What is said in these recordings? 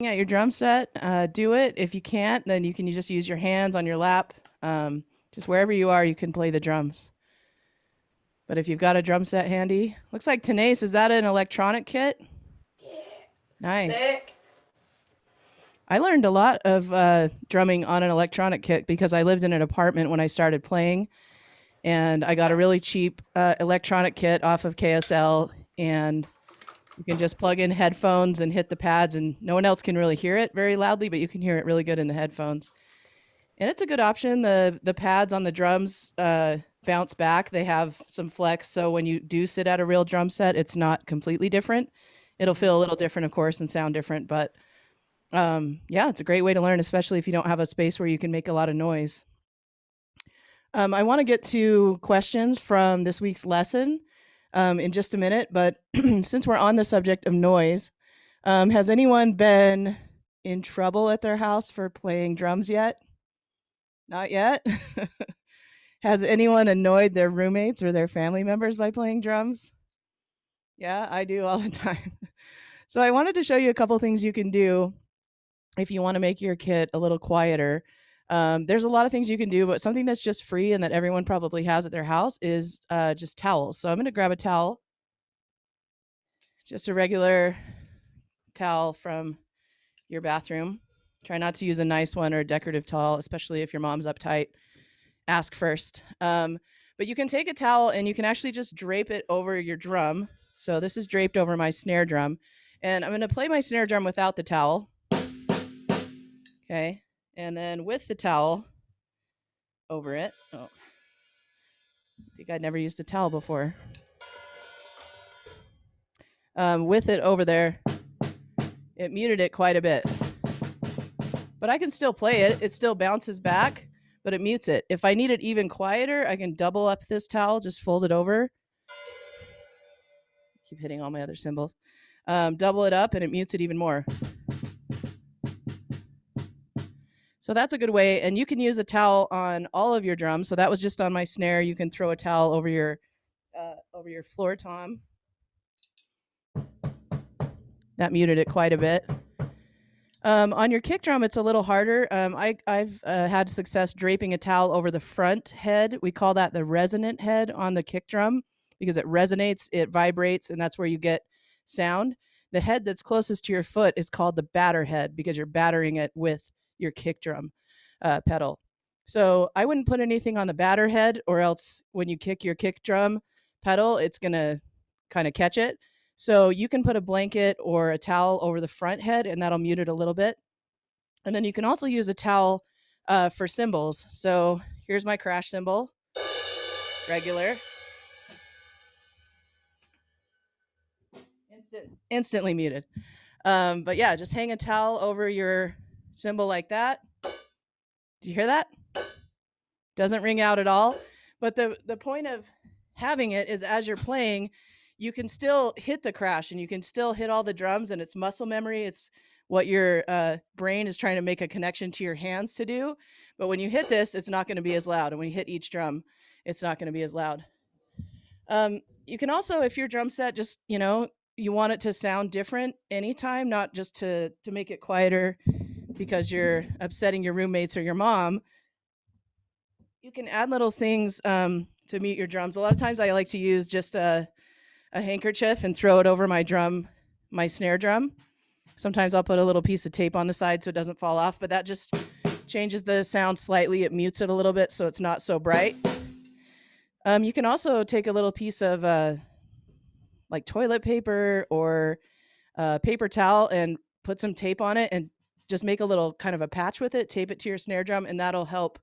at your drum set, do it. If you can't, then you can just use your hands on your lap. Just wherever you are, you can play the drums. But if you've got a drum set handy, looks like Tanace, is that an electronic kit? Yeah. Nice. Sick. I learned a lot of drumming on an electronic kit because I lived in an apartment when I started playing, and I got a really cheap electronic kit off of KSL, and you can just plug in headphones and hit the pads, and no one else can really hear it very loudly, but you can hear it really good in the headphones. And it's a good option. The pads on the drums bounce back. They have some flex, so when you do sit at a real drum set, it's not completely different. It'll feel a little different, of course, and sound different, but yeah, it's a great way to learn, especially if you don't have a space where you can make a lot of noise. I want to get to questions from this week's lesson in just a minute, but since we're on the subject of noise, has anyone been in trouble at their house for playing drums yet? Not yet? Has anyone annoyed their roommates or their family members by playing drums? Yeah, I do all the time. So I wanted to show you a couple things you can do if you want to make your kit a little quieter. There's a lot of things you can do, but something that's just free and that everyone probably has at their house is just towels. So I'm going to grab a towel, just a regular towel from your bathroom. Try not to use a nice one or a decorative towel, especially if your mom's uptight. Ask first. But you can take a towel and you can actually just drape it over your drum. So this is draped over my snare drum. And I'm going to play my snare drum without the towel. Okay. And then with the towel over it. Oh, I think I'd never used a towel before. With it over there, it muted it quite a bit. But I can still play it. It still bounces back, but it mutes it. If I need it even quieter, I can double up this towel, just fold it over. Keep hitting all my other cymbals. Double it up and it mutes it even more. So that's a good way. And you can use a towel on all of your drums. So that was just on my snare. You can throw a towel over your floor tom. That muted it quite a bit. On your kick drum, it's a little harder. I've had success draping a towel over the front head. We call that the resonant head on the kick drum because it resonates, it vibrates, and that's where you get sound. The head that's closest to your foot is called the batter head because you're battering it with your kick drum pedal. So I wouldn't put anything on the batter head, or else when you kick your kick drum pedal, it's going to kind of catch it. So you can put a blanket or a towel over the front head, and that'll mute it a little bit. And then you can also use a towel for cymbals. So here's my crash cymbal, regular. Instantly muted. But yeah, just hang a towel over your cymbal like that. Do you hear that? Doesn't ring out at all. But the point of having it is as you're playing, you can still hit the crash and you can still hit all the drums, and it's muscle memory. It's what your brain is trying to make a connection to your hands to do. But when you hit this, it's not going to be as loud. And when you hit each drum, it's not going to be as loud. You can also, if your drum set just, you want it to sound different anytime, not just to make it quieter because you're upsetting your roommates or your mom, you can add little things to mute your drums. A lot of times I like to use just a handkerchief and throw it over my snare drum. Sometimes I'll put a little piece of tape on the side so it doesn't fall off, but that just changes the sound slightly. It mutes it a little bit so it's not so bright. You can also take a little piece of like toilet paper or paper towel and put some tape on it and just make a little kind of a patch with it, tape it to your snare drum, and that'll help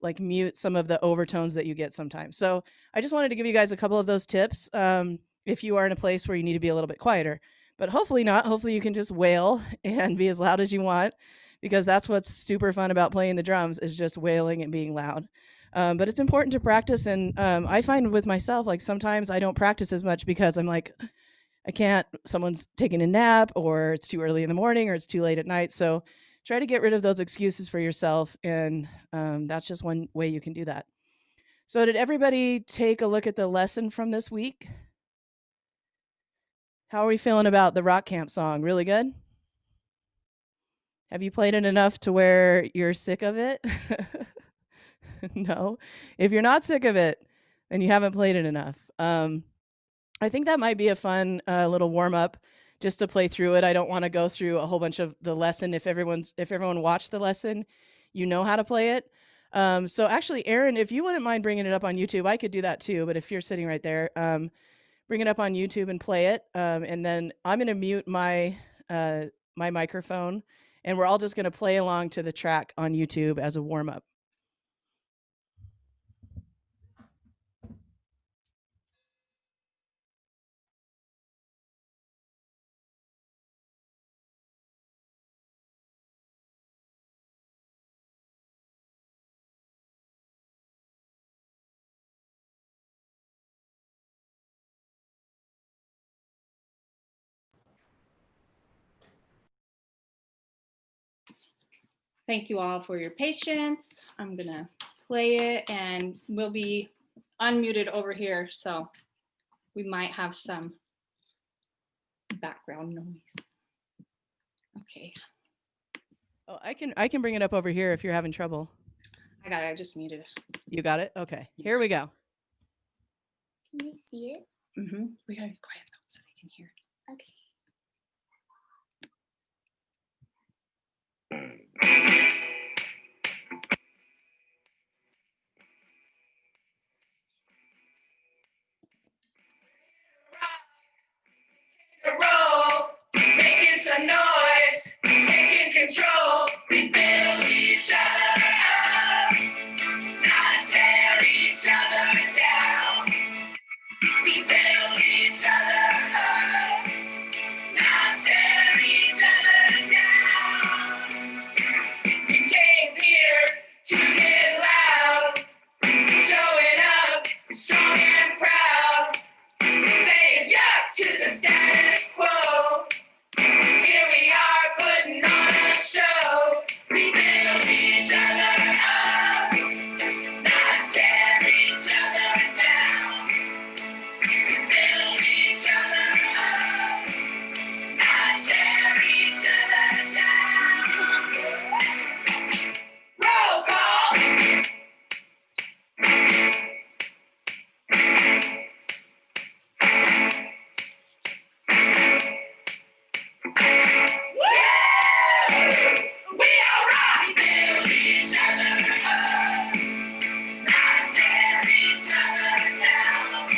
like mute some of the overtones that you get sometimes. So I just wanted to give you guys a couple of those tips if you are in a place where you need to be a little bit quieter. But hopefully not. Hopefully you can just wail and be as loud as you want, because that's what's super fun about playing the drums is just wailing and being loud. But it's important to practice. And I find with myself, like sometimes I don't practice as much because I'm like, I can't, someone's taking a nap or it's too early in the morning or it's too late at night. So try to get rid of those excuses for yourself. And that's just one way you can do that. So did everybody take a look at the lesson from this week? How are we feeling about the Rock Camp song? Really good? Have you played it enough to where you're sick of it? No. If you're not sick of it, then you haven't played it enough. I think that might be a fun little warm up just to play through it. I don't want to go through a whole bunch of the lesson. If everyone watched the lesson, you know how to play it. So actually, Aaron, if you wouldn't mind bringing it up on YouTube, I could do that too. But if you're sitting right there, bring it up on YouTube and play it. And then I'm going to mute my my microphone, and we're all just going to play along to the track on YouTube as a warm up. Thank you all for your patience. I'm gonna play it and we'll be unmuted over here, so we might have some background noise. Okay. Oh, I can bring it up over here if you're having trouble. I got it, I just muted it. You got it? Okay. Here we go. Can you see it? We gotta be quiet though so they can hear. Okay. Roll, making some noise, taking control. We build each other up, not tear each other down. We build each other up, not tear each other down. We came here to get loud, showing up strong and proud. Saying yuck to the status quo. Here we are putting on a show. We build each other up, not tear each other down. We build each other up, not tear each other down. Roll call. We all rock. We build each other up, not tear each other down.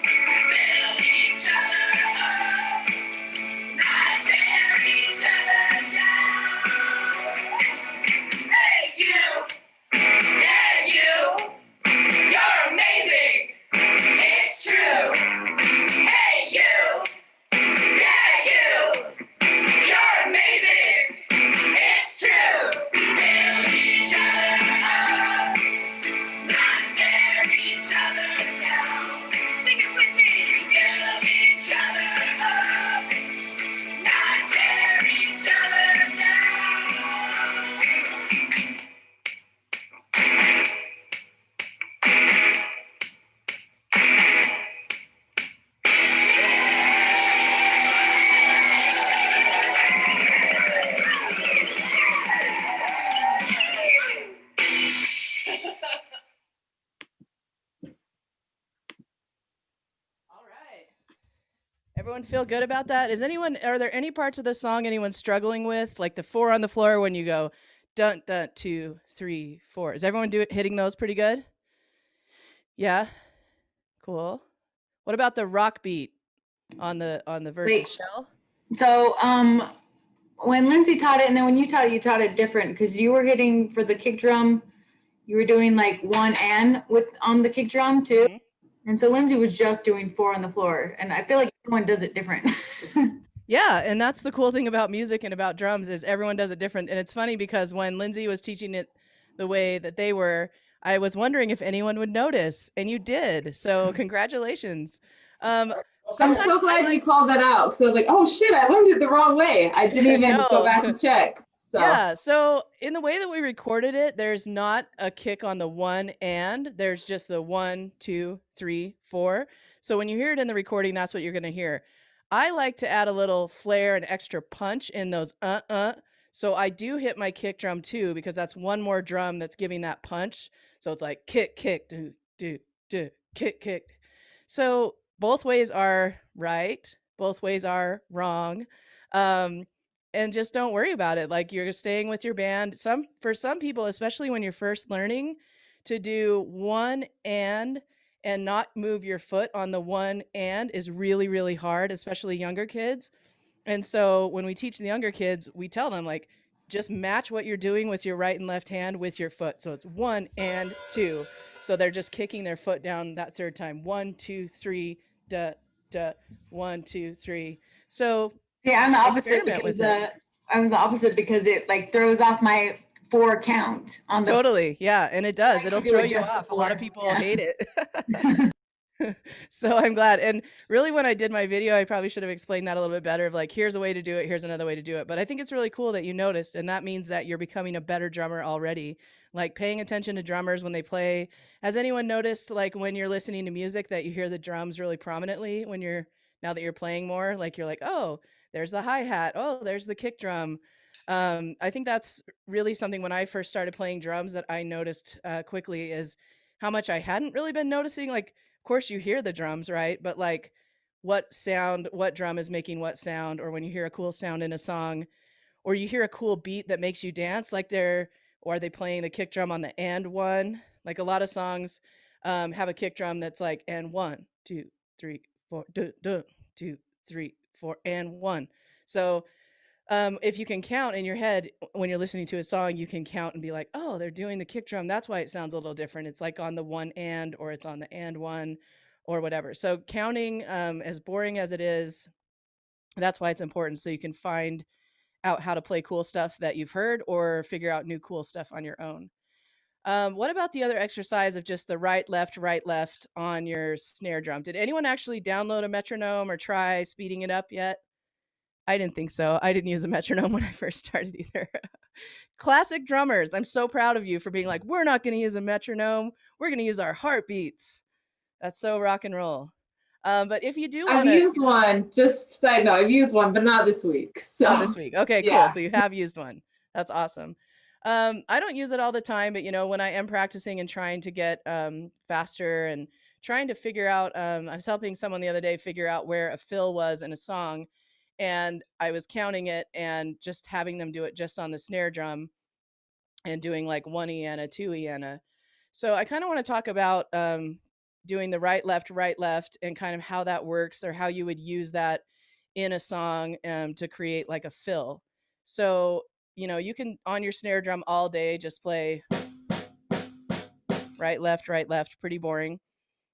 We build each other up, not tear each other down. Hey you, yeah you, you're amazing. It's true. Hey you, yeah you, you're amazing. It's true. We build each other up, not tear each other down. Sing it with me. We build each other up, not tear each other down. All right. Everyone feel good about that? Are there any parts of the song anyone's struggling with? Like the 4 on the floor when you go dun dun 2, 3, 4. Is everyone hitting those pretty good? Yeah. Cool. What about the rock beat on the verses, Wait. Shell? So when Lindsay taught it and then when you taught it different because you were hitting for the kick drum, you were doing like 1 and on the kick drum too. Mhm. And so Lindsay was just doing 4 on the floor. And I feel like everyone does it different. Yeah, and that's the cool thing about music and about drums is everyone does it different. And it's funny because when Lindsay was teaching it the way that they were, I was wondering if anyone would notice, and you did. So congratulations. I'm so glad you called that out because I was like, oh shit, I learned it the wrong way. I didn't even No. go back to check. So. Yeah, so in the way that we recorded it, there's not a kick on the 1 and, there's just the 1, 2, 3, 4. So when you hear it in the recording, that's what you're going to hear. I like to add a little flair and extra punch in those So I do hit my kick drum too, because that's one more drum that's giving that punch. So it's like kick, kick, do, do, do, kick, kick. So both ways are right. Both ways are wrong. And just don't worry about it. Like, you're staying with your band. For some people, especially when you're first learning, to do one and not move your foot on the one and is really, really hard, especially younger kids. And so when we teach the younger kids, we tell them, like, just match what you're doing with your right and left hand with your foot. So it's 1 and 2. So they're just kicking their foot down that third time. 1, 2, 3, da, da, 1, 2, 3. So Yeah, I'm the opposite experiment because with it. I was the opposite because it like throws off my 4 count on the. Totally. Yeah. And it does. It'll do throw it you just off. A lot of before. people Yeah. hate it. So I'm glad. And really, when I did my video, I probably should have explained that a little bit better, of like, here's a way to do it, here's another way to do it. But I think it's really cool that you noticed, and that means that you're becoming a better drummer already. Like, paying attention to drummers when they play. Has anyone noticed, like, when you're listening to music, that you hear the drums really prominently now that you're playing more? Like, you're like, oh, there's the hi-hat, oh, there's the kick drum. I think that's really something, when I first started playing drums, that I noticed quickly, is how much I hadn't really been noticing. Like, of course you hear the drums, right? But like, what drum is making what sound, or when you hear a cool sound in a song, or you hear a cool beat that makes you dance, like or are they playing the kick drum on the and one? Like, a lot of songs have a kick drum that's like, and 1, 2, 3, 4, 2, 3, 4, and 1. So if you can count in your head when you're listening to a song, you can count and be like, oh, they're doing the kick drum. That's why it sounds a little different. It's like on the 1 and, or it's on the and 1, or whatever. So counting, as boring as it is, that's why it's important. So you can find out how to play cool stuff that you've heard, or figure out new cool stuff on your own. What about the other exercise of just the right, left on your snare drum? Did anyone actually download a metronome or try speeding it up yet? I didn't think so. I didn't use a metronome when I first started either. Classic drummers. I'm so proud of you for being like, we're not going to use a metronome. We're going to use our heartbeats. That's so rock and roll. But if you do want I've to... used one, just side note, I've used one, but not this week. So. Not this week. Okay, Yeah. cool. So you have used one. That's awesome. I don't use it all the time, but when I am practicing and trying to get faster and trying to figure out, I was helping someone the other day figure out where a fill was in a song, and I was counting it and just having them do it just on the snare drum and doing like 1 Iana, 2 Iana. So I kind of want to talk about doing the right, left, and kind of how that works, or how you would use that in a song to create like a fill. So, you can, on your snare drum all day, just play right, left, pretty boring.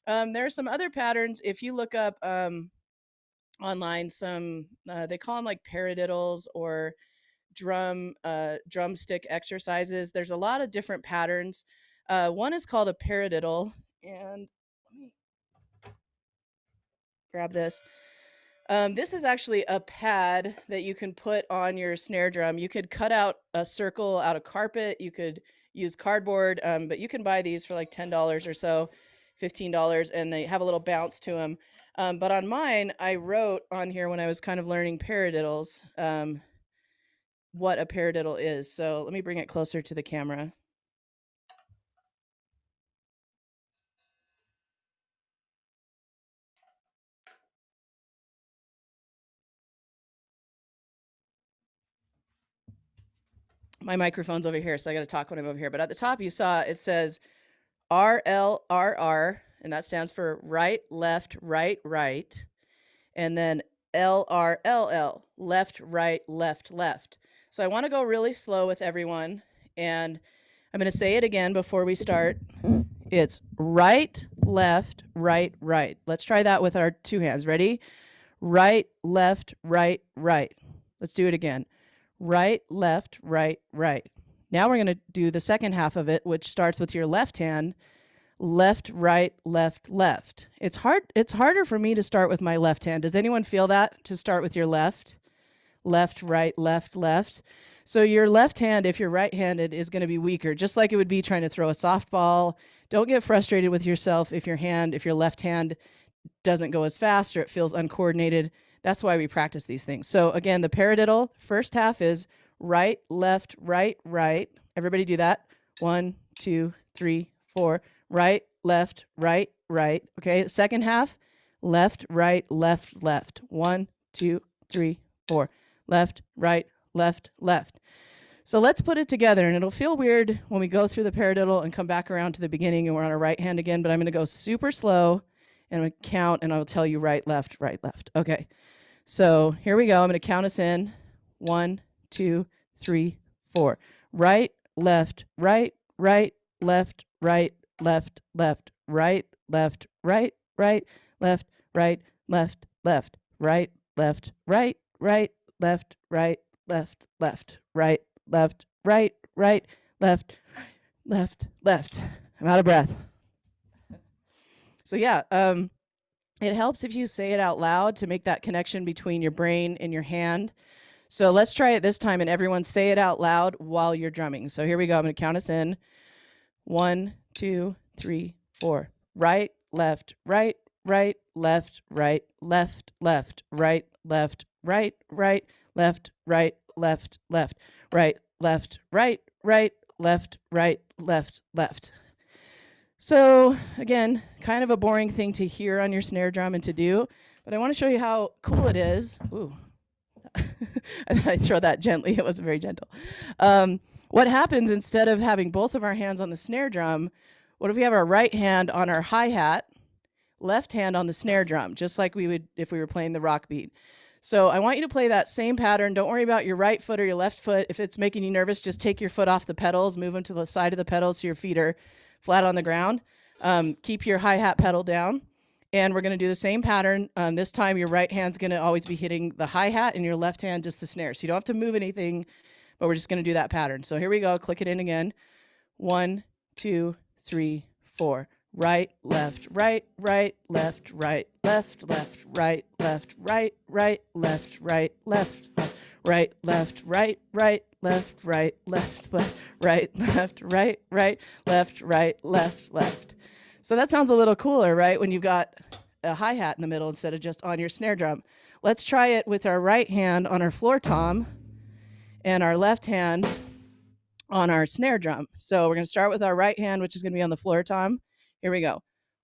There are some other patterns. If you look up online, some they call them like paradiddles, or drumstick exercises. There's a lot of different patterns. One is called a paradiddle, and let me grab this. This is actually a pad that you can put on your snare drum. You could cut out a circle out of carpet. You could use cardboard, but you can buy these for like $10 or so, $15, and they have a little bounce to them. But on mine, I wrote on here, when I was kind of learning paradiddles, what a paradiddle is. So let me bring it closer to the camera. My microphone's over here, so I got to talk when I'm over here. But at the top, you saw it says RLRR, and that stands for right, left, right. And then LRLL, left, left. So I want to go really slow with everyone, and I'm going to say it again before we start. It's right, left, right. Let's try that with our 2 hands. Ready? Right, left, right. Let's do it again. Right, left, right. Now we're going to do the second half of it, which starts with your left hand. Left, right, left. It's harder for me to start with my left hand. Does anyone feel that, to start with your left? Left, right, left. So your left hand, if you're right-handed, is going to be weaker, just like it would be trying to throw a softball. Don't get frustrated with yourself if your left hand doesn't go as fast, or it feels uncoordinated. That's why we practice these things. So again, the paradiddle, first half is right, left, right, right. Everybody do that. 1, 2, 3, 4. Right, left, right, right. Okay, second half, left, right, left, left. 1, 2, 3, 4. Left, right, left, left. So let's put it together, and it'll feel weird when we go through the paradiddle and come back around to the beginning and we're on our right hand again, but I'm going to go super slow and I'm going to count and I'll tell you right, left, right, left. Okay. So here we go. I'm going to count us in. 1, 2, 3, 4. Right, left, right, right, left, right, left, left, right, left, right, right, left, right, left, left, right, left, right, right, left, right, left, left, right, left, right, right, left, left, left. I'm out of breath. So yeah, it helps if you say it out loud to make that connection between your brain and your hand. So let's try it this time, and everyone say it out loud while you're drumming. So here we go. I'm going to count us in. 1, 2, 3, 4. Right, left, right, right, left, right, left, left, right, left, right, right, left, right, left, left, right, left, right, right, left, right, left, left. So again, kind of a boring thing to hear on your snare drum and to do, but I want to show you how cool it is. Ooh. I throw that gently. It wasn't very gentle. What happens instead of having both of our hands on the snare drum, what if we have our right hand on our hi-hat, left hand on the snare drum, just like we would if we were playing the rock beat. So I want you to play that same pattern. Don't worry about your right foot or your left foot. If it's making you nervous, just take your foot off the pedals, move them to the side of the pedals so your feet are flat on the ground. Keep your hi-hat pedal down. And we're going to do the same pattern. This time your right hand's going to always be hitting the hi-hat and your left hand just the snare. So you don't have to move anything, but we're just going to do that pattern. So here we go. Click it in again. 1, 2, 3, 4. Right, left, right, right, left, right, left, left, right, left, right, right, left, right, left, right, left, right, right, left, right, left, left, right, left, right, right, left, right, left, left. So that sounds a little cooler, right? When you've got a hi-hat in the middle instead of just on your snare drum. Let's try it with our right hand on our floor tom and our left hand on our snare drum. So we're going to start with our right hand, which is going to be on the floor tom. Here we go.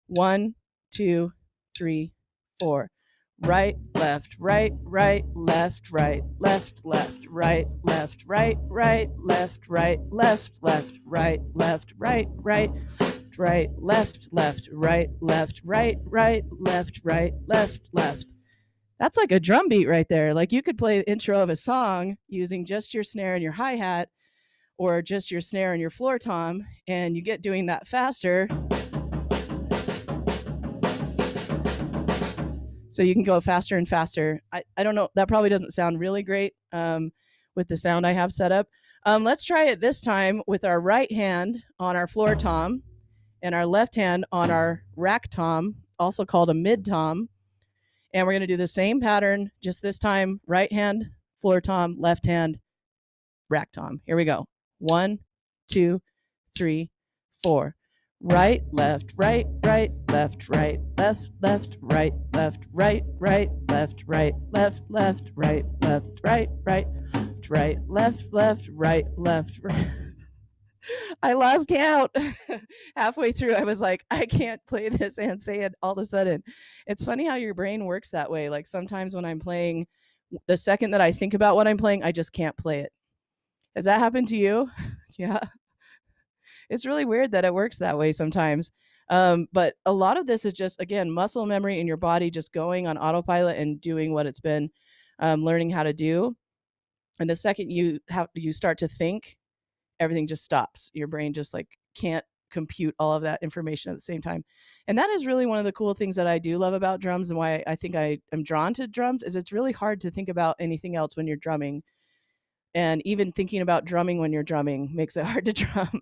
1, 2, 3, 4. Right, left, right, right, left, right, left, left, right, left, right, right, left, right, left, left, right, left, right, right, right, left, left, right, left, right, right, left, right, left, left. That's like a drum beat right there. Like you could play the intro of a song using just your snare and your hi-hat or just your snare and your floor tom, and you get doing that faster. So you can go faster and faster. I don't know. That probably doesn't sound really great with the sound I have set up. Let's try it this time with our right hand on our floor tom and our left hand on our rack tom, also called a mid tom. And we're going to do the same pattern, just this time, right hand, floor tom, left hand, rack tom. Here we go. 1, 2, 3, 4. Right, left, right, right, left, right, left, left, right, left, right, right, left, right, left, left, right, left, right, right, right, left, left, right, left, right. I lost count. Halfway through, I was like, I can't play this and say it all of a sudden. It's funny how your brain works that way. Like sometimes when I'm playing, the second that I think about what I'm playing, I just can't play it. Has that happened to you? Yeah. It's really weird that it works that way sometimes. But a lot of this is just, again, muscle memory in your body just going on autopilot and doing what it's been learning how to do. And the second you start to think, everything just stops. Your brain just like can't compute all of that information at the same time. And that is really one of the cool things that I do love about drums, and why I think I am drawn to drums is it's really hard to think about anything else when you're drumming. And even thinking about drumming when you're drumming makes it hard to drum.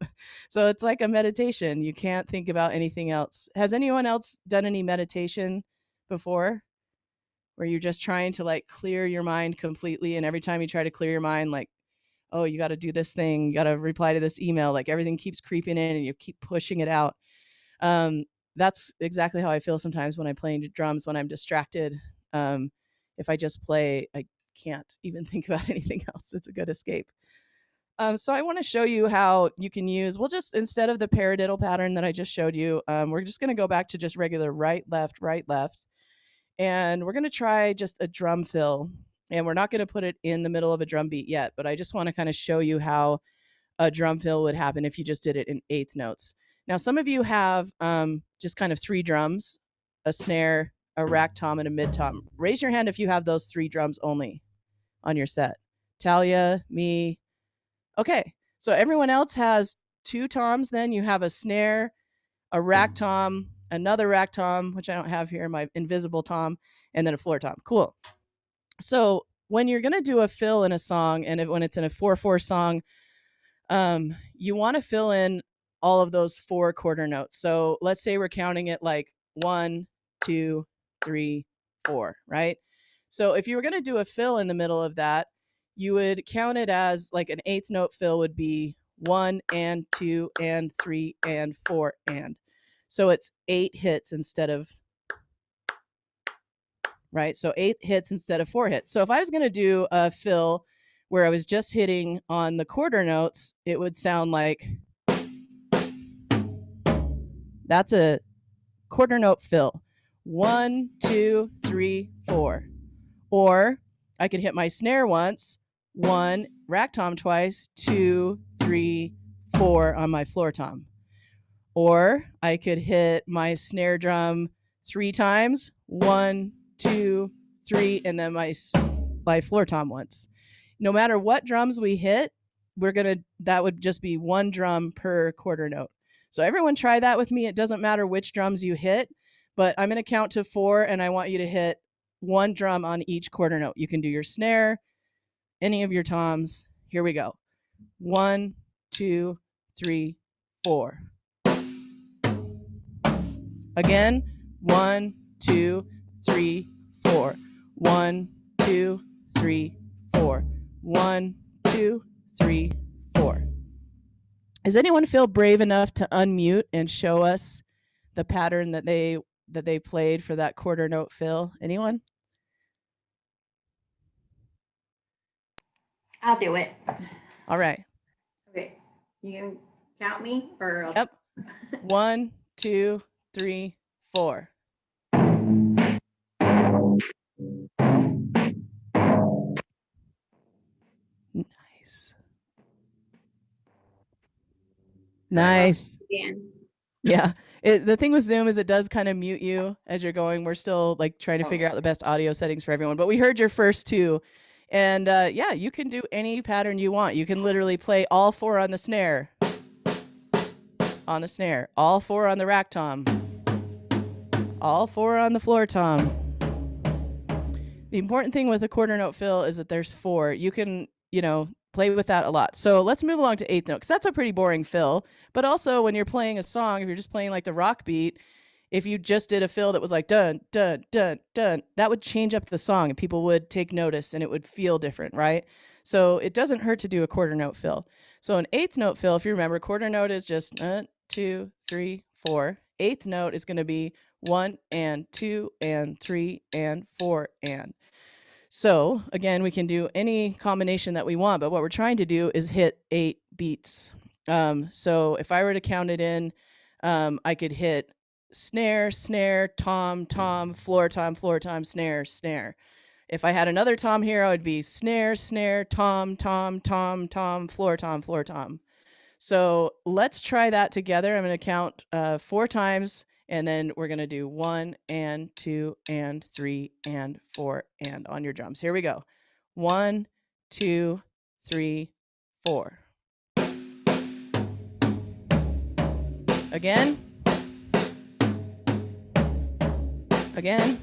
So it's like a meditation. You can't think about anything else. Has anyone else done any meditation before? Where you're just trying to like clear your mind completely, and every time you try to clear your mind, like, oh, you got to do this thing, you got to reply to this email, like everything keeps creeping in and you keep pushing it out. That's exactly how I feel sometimes when I'm playing drums, when I'm distracted. If I just play, I can't even think about anything else. It's a good escape. So I want to show you how you can use, we'll just, instead of the paradiddle pattern that I just showed you, we're just going to go back to just regular right, left, right, left. And we're going to try just a drum fill. And we're not going to put it in the middle of a drum beat yet, but I just want to kind of show you how a drum fill would happen if you just did it in eighth notes. Now, some of you have just kind of 3 drums, a snare, a rack tom, and a mid tom. Raise your hand if you have those 3 drums only on your set. Talia, me. Okay, so everyone else has 2 toms then. You have a snare, a rack tom, another rack tom, which I don't have here, my invisible tom, and then a floor tom. Cool. So when you're going to do a fill in a song, and when it's in a 4/4 song, you want to fill in all of those 4 quarter notes. So let's say we're counting it like 1, 2, 3, 4, right? So if you were going to do a fill in the middle of that, you would count it as like an eighth note fill would be 1 and 2 and 3 and 4 and. So it's 8 hits instead of, right? So 8 hits instead of 4 hits. So if I was going to do a fill where I was just hitting on the quarter notes, it would sound like, that's a quarter note fill. 1, 2, 3, 4. Or I could hit my snare once, 1, rack tom twice, 2, 3, 4 on my floor tom. Or I could hit my snare drum 3 times, 1, 2, 3, and then my floor tom once. No matter what drums we hit, that would just be 1 drum per quarter note. So everyone try that with me. It doesn't matter which drums you hit, but I'm going to count to 4 and I want you to hit 1 drum on each quarter note. You can do your snare, any of your toms. Here we go. 1, 2, 3, 4. Again, 1, 2, 3, 4. 1, 2, 3, 4. 1, 2, 3, 4. Does anyone feel brave enough to unmute and show us the pattern that they played for that quarter note fill? Anyone? I'll do it. All right. Okay. You can count me or Yep. 1, 2, 3, 4. Nice. Again. Yeah. The thing with Zoom is it does kind of mute you as you're going. We're still like trying to figure out the best audio settings for everyone. But we heard your first 2. And yeah, you can do any pattern you want. You can literally play all 4 on the snare. On the snare. All 4 on the rack tom. All 4 on the floor tom. The important thing with a quarter note fill is that there's 4. You can, play with that a lot. So let's move along to eighth note, because that's a pretty boring fill. But also when you're playing a song, if you're just playing like the rock beat, if you just did a fill that was like dun, dun, dun, dun, that would change up the song and people would take notice and it would feel different, right? So it doesn't hurt to do a quarter note fill. So an eighth note fill, if you remember, quarter note is just 1, 2, 3, 4. Eighth note is going to be 1 and 2 and 3 and 4 and. So again, we can do any combination that we want, but what we're trying to do is hit 8 beats. So if I were to count it in, I could hit snare, snare, tom, tom, floor tom, snare, snare. If I had another tom here, I would be snare, snare, tom, tom, tom, tom, floor tom, floor tom. So let's try that together. I'm going to count 4 times. And then we're going to do 1 and 2 and 3 and 4 and on your drums. Here we go. 1, 2, 3, 4. Again. Again.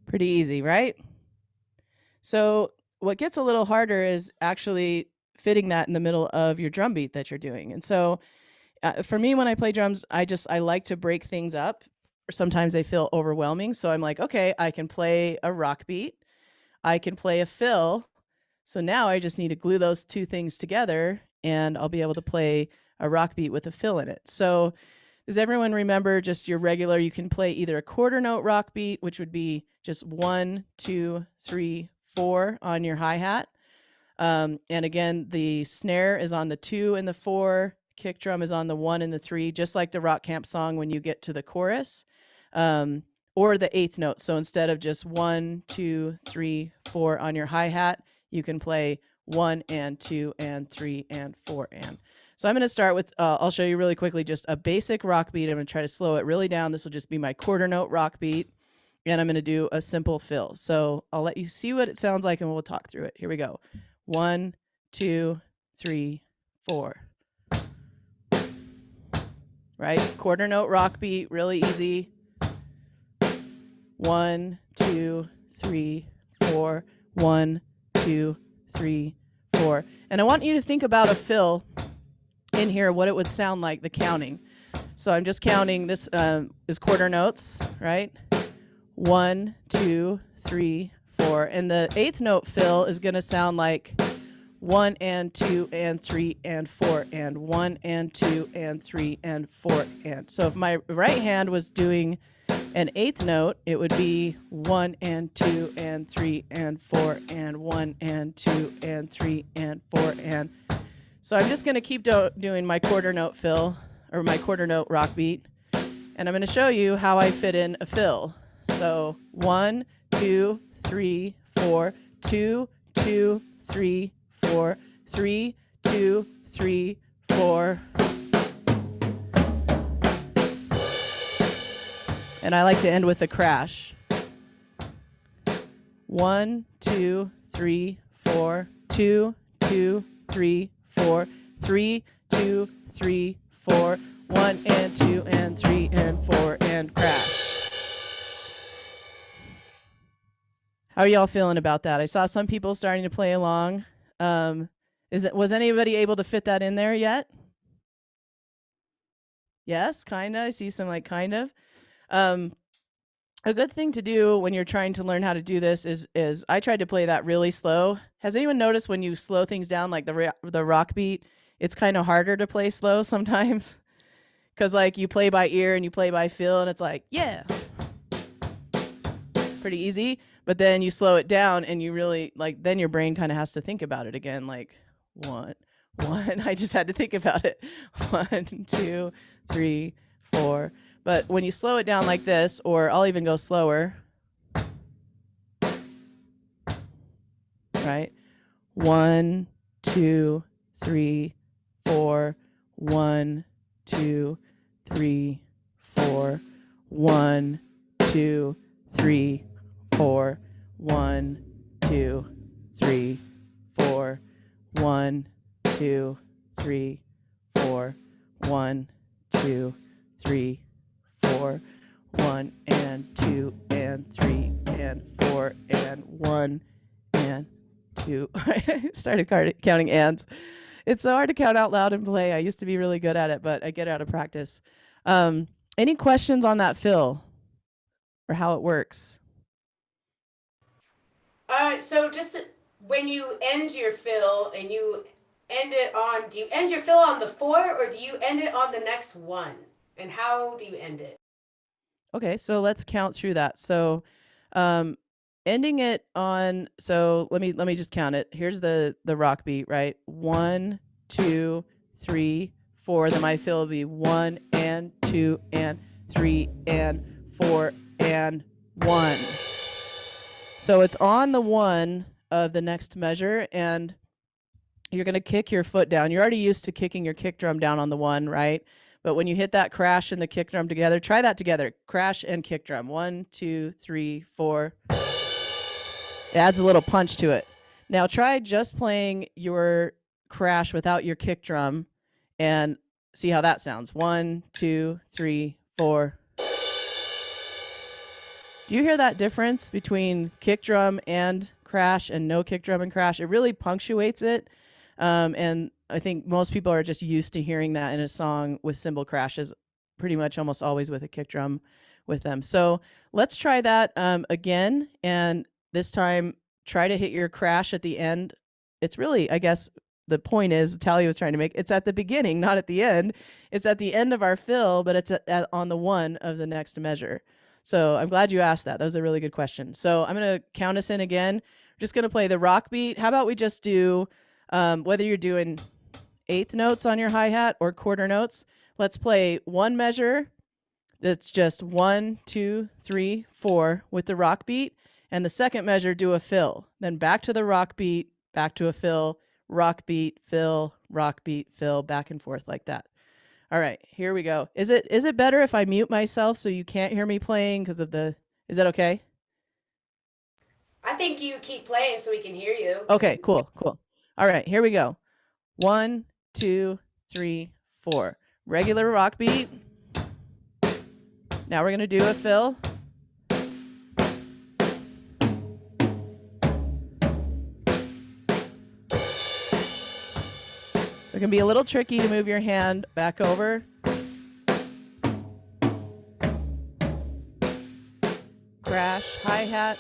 Pretty easy, right? So what gets a little harder is actually fitting that in the middle of your drum beat that you're doing. And so for me, when I play drums, I like to break things up. Sometimes they feel overwhelming. So I'm like, okay, I can play a rock beat. I can play a fill. So now I just need to glue those 2 things together and I'll be able to play a rock beat with a fill in it. So Does everyone remember just your regular? You can play either a quarter note rock beat, which would be just 1, 2, 3, 4 on your hi-hat. And again, the snare is on the 2 and the 4. Kick drum is on the 1 and the 3, just like the rock camp song when you get to the chorus, or the 8th note. So instead of just 1, 2, 3, 4 on your hi-hat, you can play 1 and 2 and 3 and 4 and. So I'm going to start with, I'll show you really quickly just a basic rock beat. I'm going to try to slow it really down. This will just be my quarter note rock beat. And I'm going to do a simple fill. So I'll let you see what it sounds like and we'll talk through it. Here we go. 1, 2, 3, 4. Right? Quarter note rock beat, really easy. 1, 2, 3, 4. 1, 2, 3, 4. And I want you to think about a fill in here, what it would sound like, the counting. So I'm just counting. This is quarter notes, right? 1, 2, 3, 4. And the 8th note fill is going to sound like 1 and 2 and 3 and 4 and 1 and 2 and 3 and 4 and. So if my right hand was doing an 8th note, it would be 1 and 2 and 3 and 4 and 1 and 2 and 3 and 4 and. So I'm just going to keep doing my quarter note fill, or my quarter note rock beat, and I'm going to show you how I fit in a fill. So 1, 2, 3, 4, 2, 2, 3, 4, 3, 2, 3, 4. And I like to end with a crash. 1, 2, 3, 4, 2, 2, 3, 4, 3, 2, 3, 4, 1 and 2 and 3 and 4 and crash. How are y'all feeling about that? I saw some people starting to play along. Was anybody able to fit that in there yet? Yes, kind of. I see some like kind of. A good thing to do when you're trying to learn how to do this is I tried to play that really slow. Has anyone noticed when you slow things down, like the rock beat, it's kind of harder to play slow sometimes? Because like you play by ear and you play by feel and it's like, yeah, pretty easy. But then you slow it down and you really, like, then your brain kind of has to think about it again, like one. I just had to think about it. 1, 2, 3, 4. But when you slow it down like this, or I'll even go slower, right? 1, 2, 3, 4. 1, 2, 3, 4. 1, 2, 3, 4. 1, 2, 3, 4. 1, 2, 3, 4. 1, 2, 3, 4. 1 and 2 and 3 and 4 and 1 and 2. I started counting ands. It's so hard to count out loud and play. I used to be really good at it, but I get out of practice. Any questions on that fill or how it works? So just when you end your fill and you end it on, do you end your fill on the 4 or do you end it on the next one? And how do you end it? Okay, so let's count through that. So ending it on, so let me just count it. Here's the rock beat, right? 1, 2, 3, 4. Then my fill will be 1 and 2 and 3 and 4 and 1. So it's on the 1 of the next measure, and you're going to kick your foot down. You're already used to kicking your kick drum down on the 1, right? But when you hit that crash and the kick drum together, try that together. Crash and kick drum. 1, 2, 3, 4. It adds a little punch to it. Now try just playing your crash without your kick drum and see how that sounds. 1, 2, 3, 4. Do you hear that difference between kick drum and crash and no kick drum and crash? It really punctuates it. And I think most people are just used to hearing that in a song with cymbal crashes, pretty much almost always with a kick drum with them. So let's try that again. And this time, try to hit your crash at the end. It's really, I guess, the point is Talia was trying to make. It's at the beginning, not at the end. It's at the end of our fill, but it's on the 1 of the next measure. So I'm glad you asked that. That was a really good question. So I'm going to count us in again. We're just going to play the rock beat. How about we just do, whether you're doing 1/8 notes on your hi-hat or quarter notes, let's play one measure that's just 1, 2, 3, 4 with the rock beat. And the second measure, do a fill. Then back to the rock beat, back to a fill, rock beat, fill, back and forth like that. All right, here we go. Is it better if I mute myself so you can't hear me playing because of the, is that okay? I think you keep playing so we can hear you. Okay, cool. All right, here we go. 1, 2, 3, 4. Regular rock beat. Now we're going to do a fill. So it can be a little tricky to move your hand back over. Crash, hi-hat.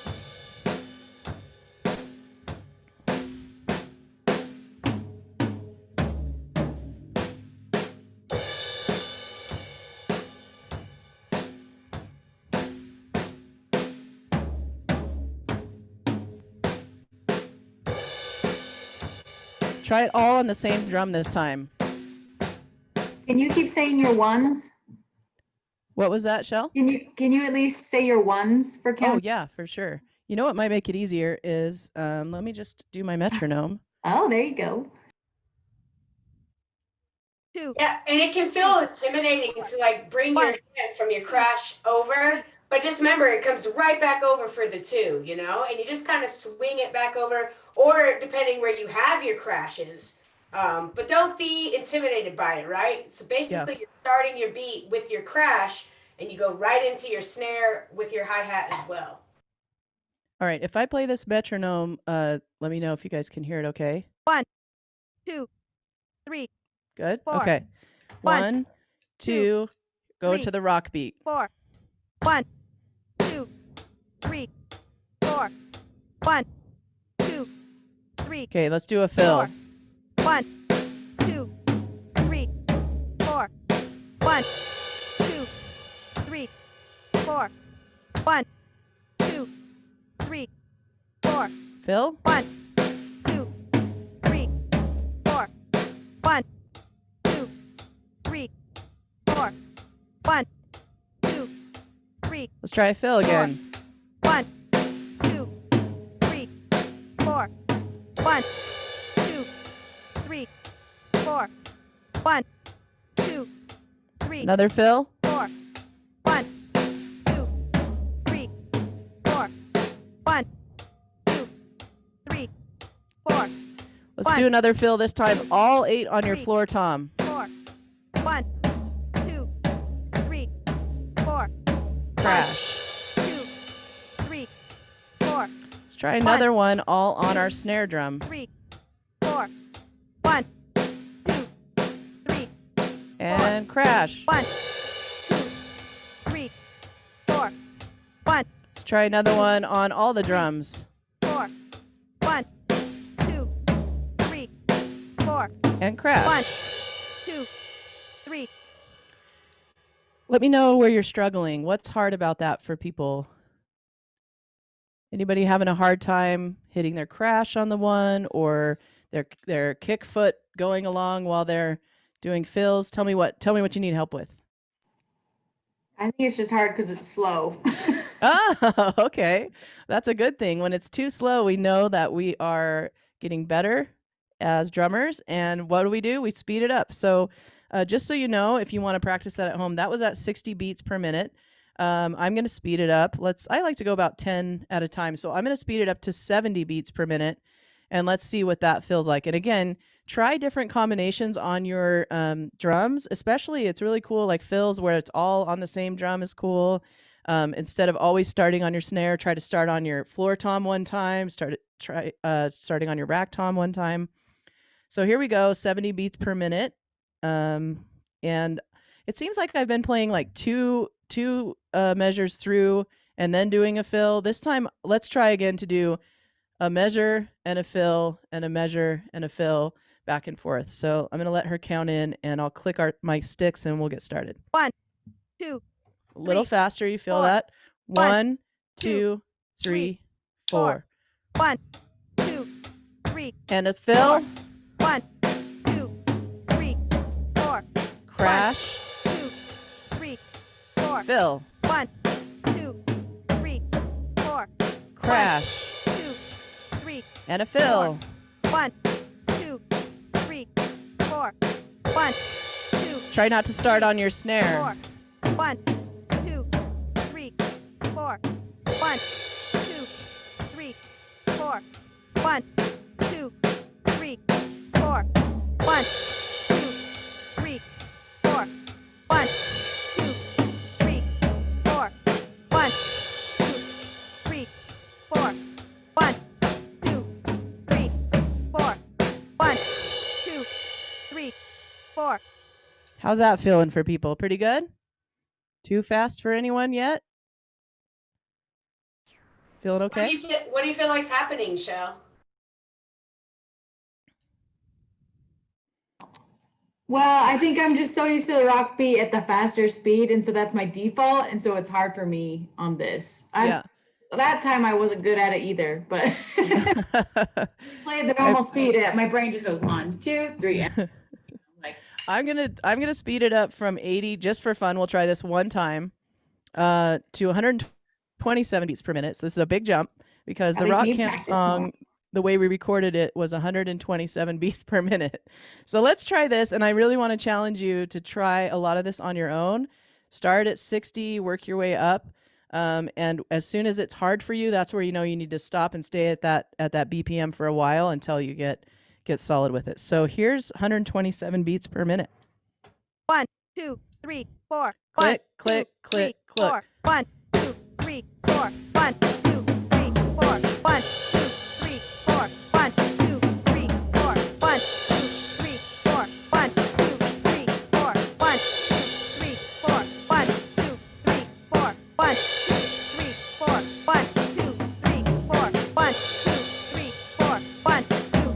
Try it all on the same drum this time. Can you keep saying your ones? What was that, Shell? Can you at least say your ones for count? Oh, yeah, for sure. You know what might make it easier is, let me just do my metronome. Oh, there you go. Yeah, and it can feel intimidating to like bring your hand from your crash over, but just remember it comes right back over for the 2, you know, and you just kind of swing it back over, or depending where you have your crashes. But don't be intimidated by it, right? So basically You're starting your beat with your crash and you go right into your snare with your hi-hat as well. All right, if I play this metronome, let me know if you guys can hear it okay. 1, 2, 3. Good? 4. Okay. 1, 2, go 3. to the rock beat. 4. 1, 2, 3, 4. 1, 2, 3. Okay, let's do a fill. 1, 2, 3, 4. 1, 2, 3, 4. 1, 2, 3, 4. Fill? 1, 2, 3, 4. 1, 2, 3, 4. 1, 2, 3. Let's try a fill again. 1, 2, 3, 4. 1, 2, 3, 4. 1, 2, 3. Another fill? 4. 1, 2, 3, 4. 1, 2, 3, 4. Let's 1, do another fill this time. All 8 on your 3. floor tom. 4. 1, 2, 3, 4. Crash. 2, 3, 4. Let's try another one all on our snare drum. 3, 4. 1, 2, 3. And crash. 1, 2, 3, 4. 1, Let's try another one on all the drums. 4. 1, 2, 3, 4. And crash. 1, 2, 3. Let me know where you're struggling. What's hard about that for people? Anybody having a hard time hitting their crash on the 1 or their kick foot going along while they're doing fills? Tell me what you need help with. I think it's just hard because it's slow. Oh, okay. That's a good thing. When it's too slow, we know that we are getting better as drummers. And what do? We speed it up. So just so you know, if you want to practice that at home, that was at 60 beats per minute. I'm going to speed it up. I like to go about 10 at a time. So I'm going to speed it up to 70 beats per minute. And let's see what that feels like. And again, try different combinations on your drums. Especially, it's really cool, like fills where it's all on the same drum is cool. Instead of always starting on your snare, try to start on your floor tom one time. Try starting on your rack tom one time. So here we go, 70 beats per minute. And it seems like I've been playing like two measures through and then doing a fill. This time, let's try again to do a measure and a fill and a measure and a fill. back and forth. So I'm going to let her count in, and I'll click my sticks and we'll get started. 1, 2, A little 3, faster. You feel 4. that? 1, 1, 2, 2, 3, 4. 4. 1, 2, 3. And a fill. 1, 2, 3, 4. Crash. 2, 3, 4. Fill. 1, 2, 3, 4. Crash. 2, 3, And a fill. 1, 2, 3, 4. 1, 2, Try not to start on your snare. 4. 1, 2, 3, 4. 1, 2, 3, 4. 1, 2, 3, 4. 1, 2, 3, 4. 1, 2, 3, 4. 1, 2, 3, 4. 1, 2, 3, 4. 1, 2, 3, 4. How's that feeling for people? Pretty good? Too fast for anyone yet? Feeling okay? What do you feel like's happening, Shell? Well, I think I'm just so used to the rock beat at the faster speed, and so that's my default, and so it's hard for me on this. Yeah. That time I wasn't good at it either, but played the normal speed. My brain just goes 1, 2, 3. And I'm gonna speed it up from 80 just for fun. We'll try this one time to 127 beats per minute. So this is a big jump because the Rock Camp song, the way we recorded it, was 127 beats per minute. So let's try this, and I really want to challenge you to try a lot of this on your own. Start at 60, work your way up, and as soon as it's hard for you, that's where you know you need to stop and stay at that BPM for a while until you get solid with it. So here's 127 beats per minute. 1, 2, 3, 4. Click, click, click, click. 1, 2, 3, 4. 1, 2, 3, 4. 1, 2, 3, 4. 1, 2, 3, 4. 1, 2, 3, 4. 1, 2, 3, 4. 1, 2, 3, 4. 1, 2, 3, 4. 1, 2, 3, 4. 1, 2, 3, 4. 1, 2, 3, 4. 1, 2, 3, 4. 1, 2,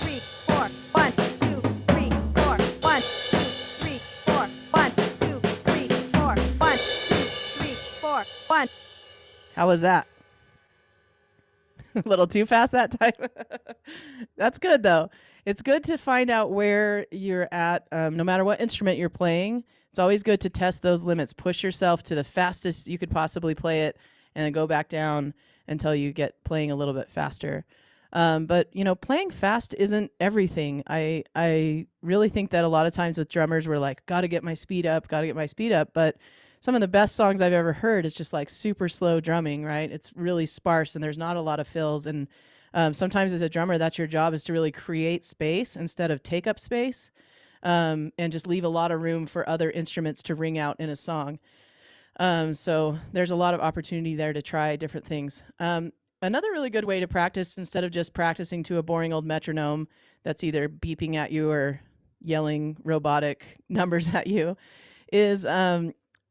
3, 4. 1, 2, 3, 4. 1, 2, 3, 4. 1, 2, 3, 4. 1, 2, 3, 4. 1. How was that? A little too fast that time. That's good though. It's good to find out where you're at, no matter what instrument you're playing. It's always good to test those limits. Push yourself to the fastest you could possibly play it, and then go back down until you get playing a little bit faster. But you know, playing fast isn't everything. I really think that a lot of times with drummers, we're like, gotta get my speed up, gotta get my speed up. But some of the best songs I've ever heard is just like super slow drumming, right? It's really sparse and there's not a lot of fills. And sometimes as a drummer, that's your job, is to really create space instead of take up space, and just leave a lot of room for other instruments to ring out in a song. So there's a lot of opportunity there to try different things. Another really good way to practice, instead of just practicing to a boring old metronome that's either beeping at you or yelling robotic numbers at you, is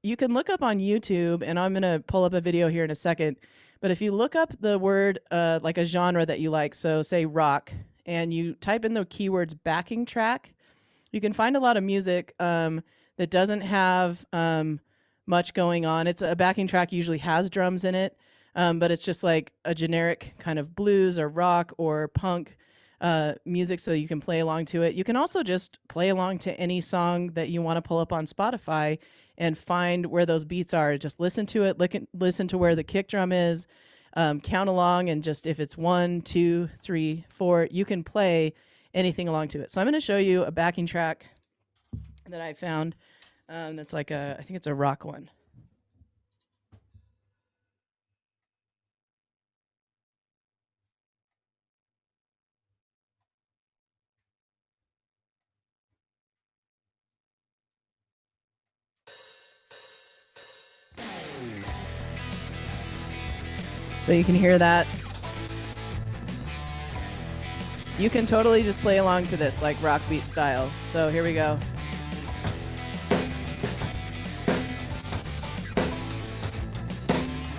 you can look up on YouTube, and I'm going to pull up a video here in a second, but if you look up the word, like a genre that you like, so say rock, and you type in the keywords backing track, you can find a lot of music that doesn't have much going on. It's a backing track usually has drums in it, but it's just like a generic kind of blues or rock or punk music, so you can play along to it. You can also just play along to any song that you want to pull up on Spotify and find where those beats are. Just listen to it, listen to where the kick drum is, count along, and just if it's 1, 2, 3, 4, you can play anything along to it. So I'm going to show you a backing track that I found that's like I think it's a rock one. So you can hear that. You can totally just play along to this, like rock beat style. So here we go.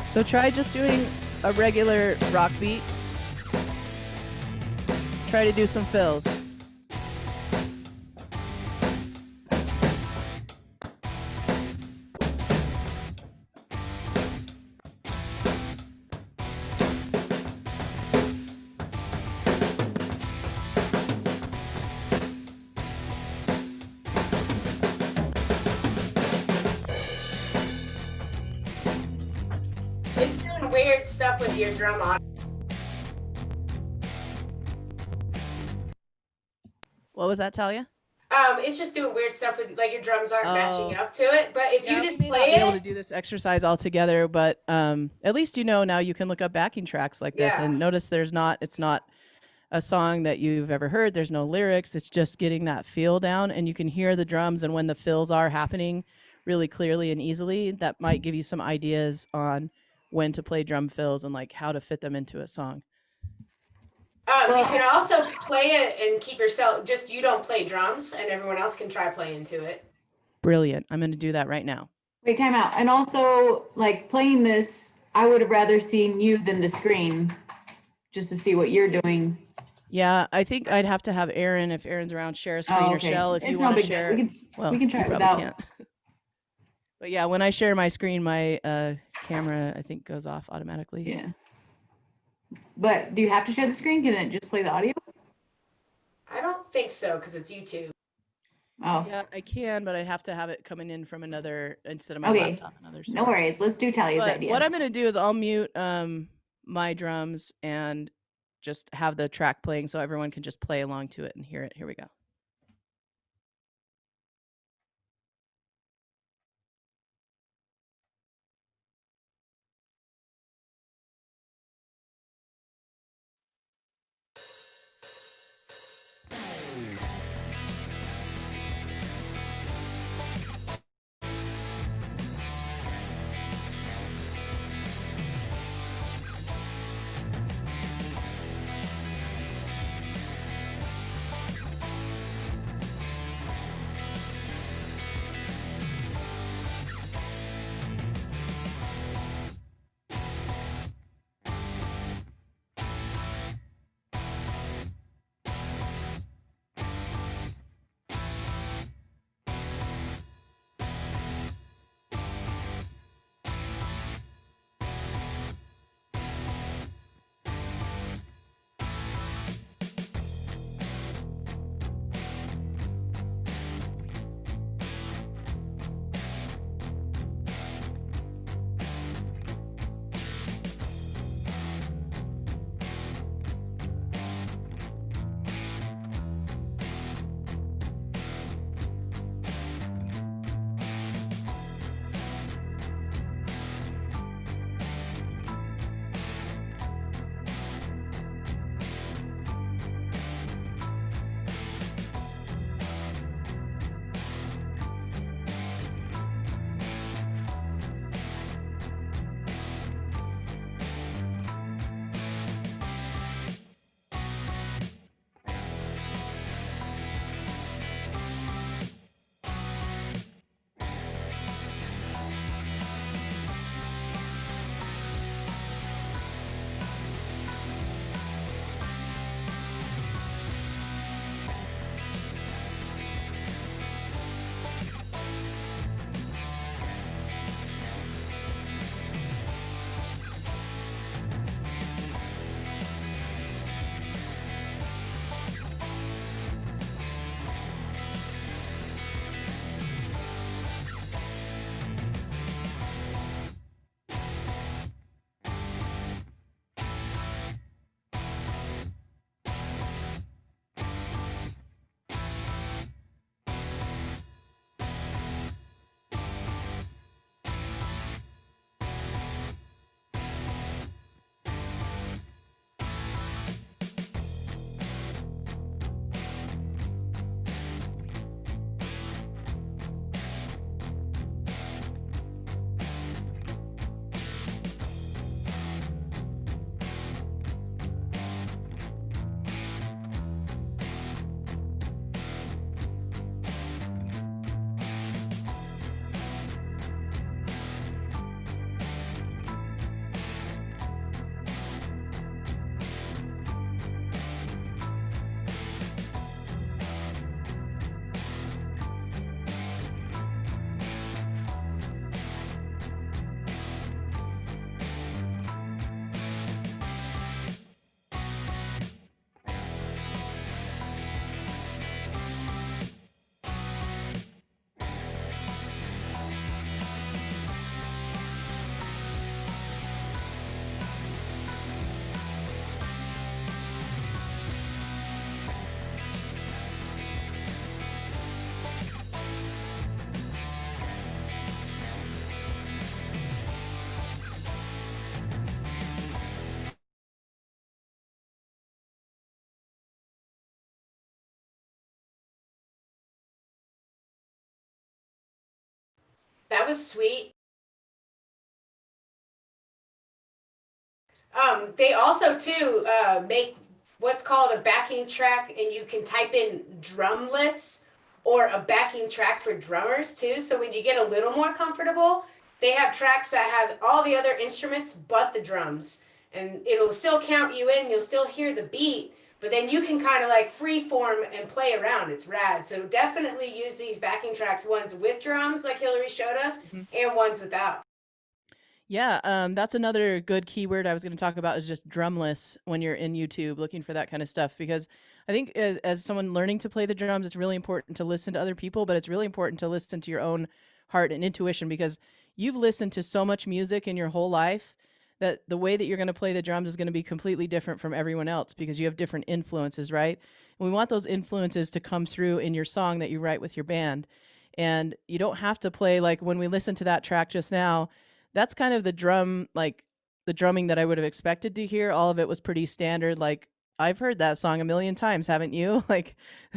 So try just doing a regular rock beat. try to do some fills. It's doing weird stuff with your drum on. What was that, Talia? It's just doing weird stuff with like your drums aren't Oh. matching up to it. But if you just we may play not be able to it, do this exercise all together, but at least you know now you can look up backing tracks like this Yeah. and notice it's not a song that you've ever heard. There's no lyrics. It's just getting that feel down, and you can hear the drums and when the fills are happening really clearly and easily. That might give you some ideas on when to play drum fills and like how to fit them into a song. you can also play it and keep yourself. Just you don't play drums, and everyone else can try playing to it. Brilliant. I'm going to do that right now. Wait, time out. And also, like playing this, I would have rather seen you than the screen, just to see what you're doing. Yeah, I think I'd have to have Aaron, if Aaron's around, share a screen, Oh, or okay. Shell if It's you no want to big deal. share. We can try you it probably without. can't. But yeah, when I share my screen, my camera, I think, goes off automatically. Yeah. But do you have to share the screen? Can it just play the audio? I don't think so because it's YouTube. Oh, Yeah, I can, but I'd have to have it coming in from another, instead of my okay. laptop. Another No worries. Let's do Talia's But idea. what I'm going to do is I'll mute my drums and just have the track playing so everyone can just play along to it and hear it. Here we go. That was sweet. They also too make what's called a backing track, and you can type in drumless or a backing track for drummers too. So when you get a little more comfortable, they have tracks that have all the other instruments but the drums, and it'll still count you in. You'll still hear the beat, but then you can kind of like free form and play around. It's rad. So definitely use these backing tracks, ones with drums like Hillary showed us, and ones without. Yeah, that's another good keyword I was going to talk about is just drumless when you're in YouTube looking for that kind of stuff. Because I think as someone learning to play the drums, it's really important to listen to other people, but it's really important to listen to your own heart and intuition, because you've listened to so much music in your whole life that the way that you're going to play the drums is going to be completely different from everyone else, because you have different influences, right? And we want those influences to come through in your song that you write with your band. And you don't have to play, like when we listened to that track just now, that's kind of the drum, like the drumming that I would have expected to hear. All of it was pretty standard. Like, I've heard that song a million times, haven't you? Like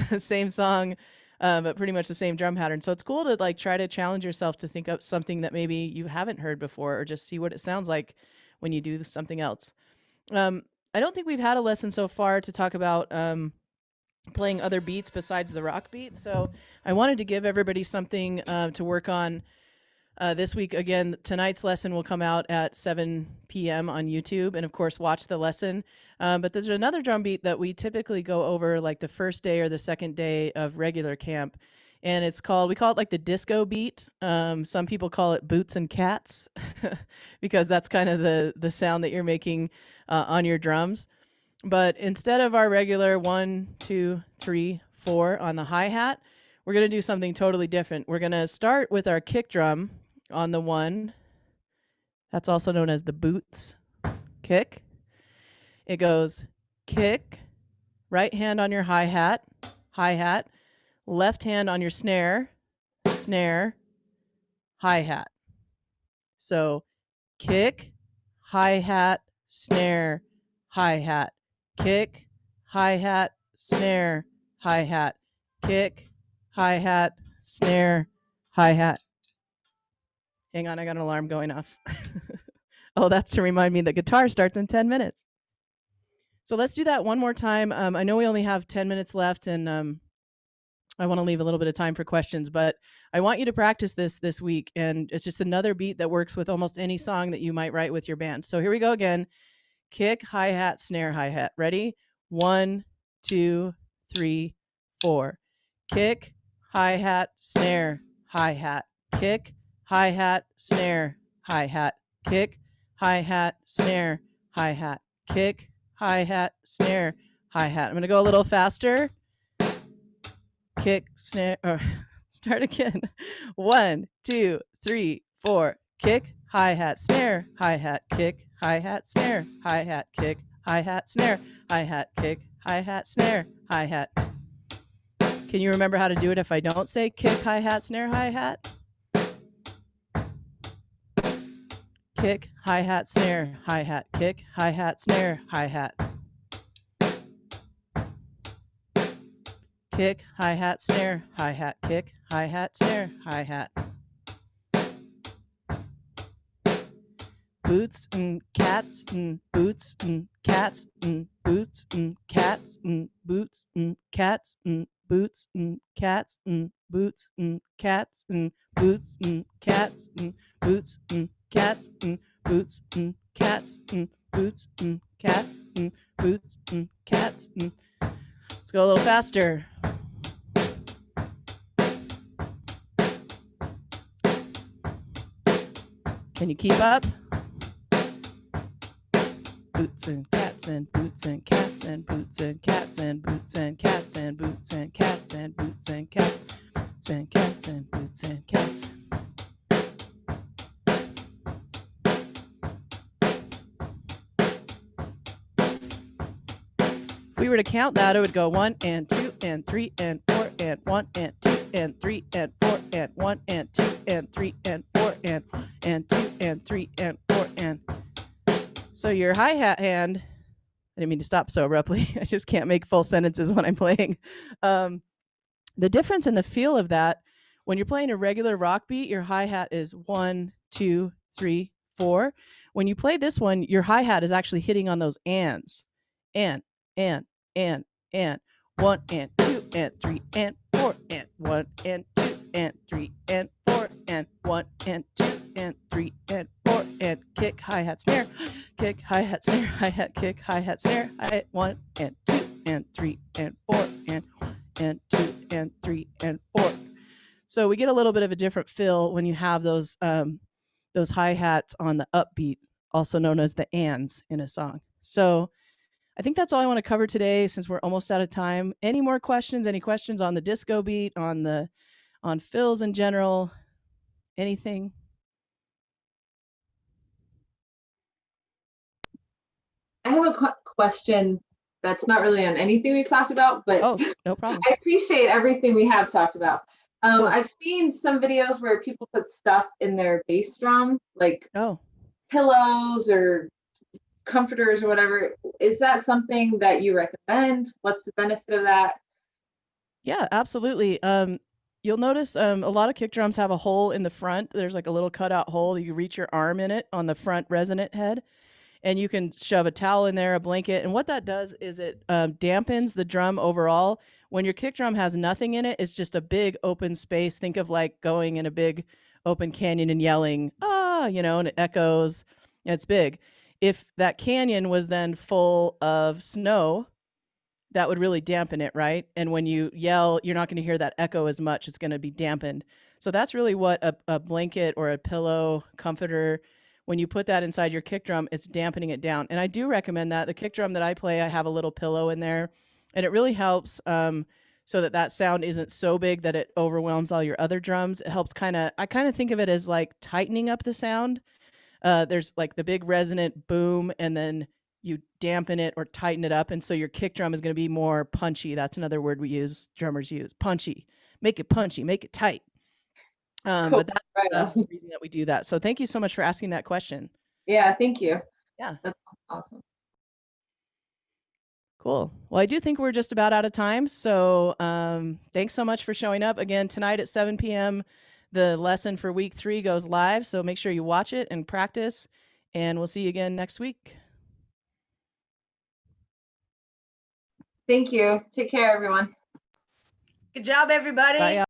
the same song, but pretty much the same drum pattern. So it's cool to like try to challenge yourself to think of something that maybe you haven't heard before, or just see what it sounds like when you do something else. I don't think we've had a lesson so far to talk about playing other beats besides the rock beat. So I wanted to give everybody something to work on this week. Again, tonight's lesson will come out at 7 p.m. on YouTube, and of course watch the lesson. But there's another drum beat that we typically go over like the first day or the second day of regular camp. And we call it like the disco beat. Some people call it boots and cats because that's kind of the sound that you're making on your drums. But instead of our regular 1, 2, 3, 4 on the hi-hat, we're going to do something totally different. We're going to start with our kick drum on the 1. That's also known as the boots kick. It goes kick, right hand on your hi-hat, left hand on your snare, hi-hat. So kick, hi-hat, snare, hi-hat, kick, hi-hat, snare, hi-hat, kick, hi-hat, snare, hi-hat. Hang on, I got an alarm going off. Oh, that's to remind me that guitar starts in 10 minutes. So let's do that one more time. I know we only have 10 minutes left, and I want to leave a little bit of time for questions, but I want you to practice this week, and it's just another beat that works with almost any song that you might write with your band. So here we go again. Kick, hi-hat, snare, hi-hat. Ready? 1, 2, 3, 4. Kick, hi-hat, snare, hi-hat. Kick, hi-hat, snare, hi-hat. Kick, hi-hat, snare, hi-hat. Kick, hi-hat, snare, hi-hat. I'm going to go a little faster. Kick, snare, or start again. 1, 2, 3, 4. Kick, hi-hat, snare, hi-hat. Kick, hi-hat, snare, hi-hat. Kick, hi-hat, snare, hi-hat. Kick, hi-hat, snare, hi-hat. Can you remember how to do it if I don't say kick, hi-hat, snare, hi-hat? Kick, hi-hat, snare, hi-hat. Kick, hi-hat, snare, hi-hat. Kick, hi-hat, snare, hi-hat. Kick, hi-hat, snare, hi-hat. Boots and cats and boots and cats and boots and cats and boots and cats and boots and cats and boots and cats and boots and cats and boots and cats and boots and cats and boots and cats and boots and cats and. Let's go a little faster. Can you keep up? Boots and cats and boots and cats and boots and cats and boots and cats and boots and cats and boots and cats and cats and boots and cats. If we were to count that, it would go 1 and 2 and 3 and 4 and 1 and 2 and 3 and 4 and 1 and 2 and 3 and 4 and 2 and 3 and 4 and. So your hi-hat hand, I didn't mean to stop so abruptly. I just can't make full sentences when I'm playing. The difference in the feel of that When you're playing a regular rock beat, your hi-hat is 1, 2, 3, 4. When you play this one, your hi-hat is actually hitting on those ands. And, and, 1 and 2 and 3 and 4 and 1 and 2 and 3 and 4 and 1 and 2 and 3 and 4 and kick, hi-hat, snare, kick, hi-hat, snare, hi-hat, kick, hi-hat, snare, hi-hat, 1 and 2 and 3 and 4 and 1 and 2 and 3 and 4. So we get a little bit of a different feel when you have those hi-hats on the upbeat, also known as the ands in a song. So I think that's all I want to cover today since we're almost out of time. Any more questions? Any questions on the disco beat, on fills in general? Anything? I have a question that's not really on anything we've talked about, but Oh, no problem. I appreciate everything we have talked about. Cool. I've seen some videos where people put stuff in their bass drum, like pillows or comforters or whatever. Is that something that you recommend? What's the benefit of that? Yeah, absolutely. You'll notice a lot of kick drums have a hole in the front. There's like a little cutout hole. You reach your arm in it on the front resonant head, and you can shove a towel in there, a blanket. And what that does is it dampens the drum overall. When your kick drum has nothing in it, it's just a big open space. Think of like going in a big open canyon and yelling, ah, and it echoes. It's big. If that canyon was then full of snow, that would really dampen it, right? And when you yell, you're not going to hear that echo as much. It's going to be dampened. So that's really what a blanket or a pillow, comforter, when you put that inside your kick drum, it's dampening it down. And I do recommend that. The kick drum that I play, I have a little pillow in there, and it really helps so that sound isn't so big that it overwhelms all your other drums. It helps I kind of think of it as like tightening up the sound. There's like the big resonant boom, and then you dampen it or tighten it up. And so your kick drum is going to be more punchy. That's another word drummers use, punchy. Make it punchy, make it tight. Cool. But that's the reason that we do that. So thank you so much for asking that question. Yeah, thank you. Yeah. That's awesome. Cool. Well, I do think we're just about out of time. So thanks so much for showing up. Again, tonight at 7 p.m., the lesson for week 3 goes live. So make sure you watch it and practice. And we'll see you again next week. Thank you. Take care, everyone. Good job, everybody. Bye.